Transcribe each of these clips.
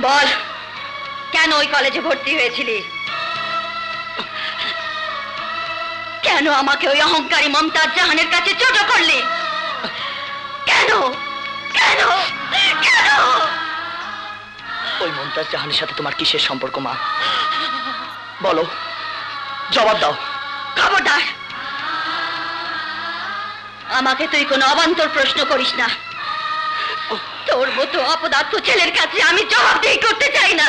বল, কেন ওই কলেজে ভর্তি হয়েছিলি? কেন আমাকে ওই অহংকারী মমতাজ জাহানের কাছে ছোট করলি? কেন কেন কেন? ওই মমতাজ জাহানের সাথে তোমার কিসের সম্পর্ক মা? বলো, জবাব দাও। খবরদার, আমাকে তুই কোনো অবান্তর প্রশ্ন করিস না। তোর মতো অপদার্থ ছেলের কাছে আমি জবাবদিহি করতে চাই না।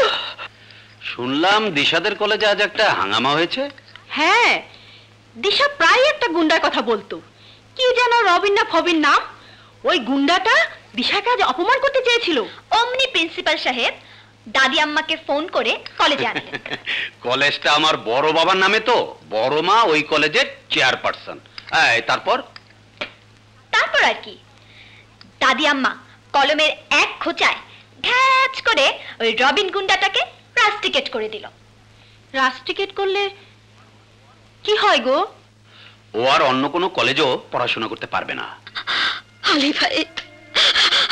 শুনলাম দিশাদের কলেজে আজ একটা হাঙ্গামা হয়েছে। হ্যাঁ, দিশা প্রায় একটা গুন্ডার কথা বলতো, কি যেন রবিন না ফবিন নাম। ওই গুন্ডাটা দিশাকে আজ অপমান করতে চেয়েছিল। অমনি প্রিন্সিপাল সাহেব দাদি আম্মাকে ফোন করে কলেজে আনলেন। কলেজটা আমার বড় বাবার নামে, তো বড় মা ওই কলেজের চেয়ারপারসন। তারপর তারপর আর কি, দাদি আম্মা কলমের এক খোঁচায় ঘ্যাচ করে ওই রবিন গুন্ডাটাকে রাস্টিকেট করে দিল। রাস্টিকেট করলে কি হয় গো? ও আর অন্য কোনো কলেজেও পড়াশোনা করতে পারবে না। আলী ভাই,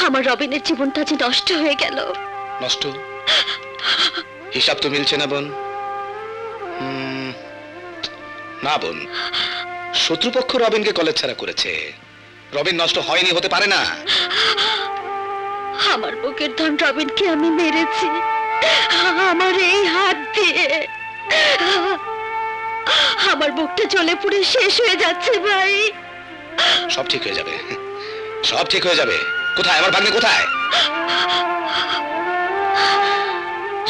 আমার রবিনের জীবনটা যে নষ্ট হয়ে গেল। নষ্ট? হিসাব তো মিলছে না বোন। না বোন, শত্রুপক্ষ রবিনকে কলেজ ছাড়া করেছে। রবিন নষ্ট হয়নি, হতে পারে না। আমার বুকের ধন রবিনকে আমি মেরেছি আমার এই হাত দিয়ে। আমার বুকটা জ্বলে পুড়ে শেষ হয়ে যাচ্ছে ভাই। সব ঠিক হয়ে যাবে, সব ঠিক হয়ে যাবে। কোথায় আমার ভাগ্নে, কোথায়?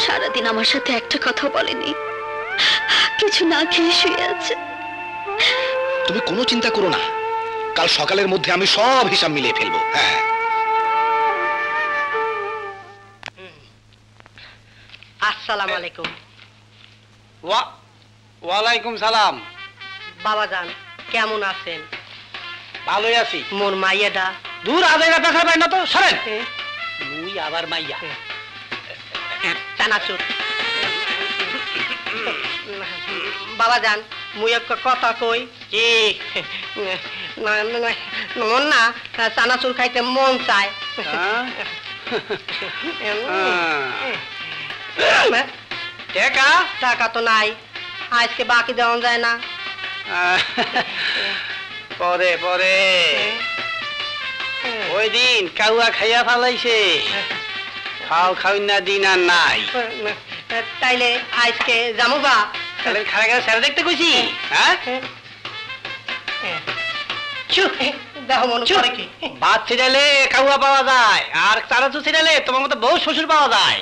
সারাদিন আমার সাথে একটা কথা বলেনি, কিছু না খেয়ে শুয়ে আছে। তুমি কোনো চিন্তা করো না, কাল সকালের মধ্যে আমি সব হিসাব মিলিয়ে ফেলবো। হ্যাঁ, আসসালামু আলাইকুম। ওয়ালাইকুম সালাম। বাবাজান কেমন আছেন? ভালোই আছি। মোর মাইয়াডা দূর আদাইরা দেখা পাই না তো, সরেন। মুই আবার মাইয়া চানাচুর। বাবাজান মুই একটা কথা কই। কি? মন না চানাচুর খাইতে মন চায়। টাকা টাকা তো নাই, আজকে বাকি দেওয়া যায় না। পরে পরে ওই দিন কাউয়া খাইয়া ফালাইছে, খাও খাওই না দিন আর নাই। তাইলে আজকে জামুবা তাহলে খারা খারা স্যার দেখতে কইছি। হ্যাঁ, দেখো মনে করে কি ভাত ছিড়ালে কাউয়া পাওয়া যায়, আর চানাচুর ছিড়ালে তোমার মতো বহু শ্বশুর পাওয়া যায়।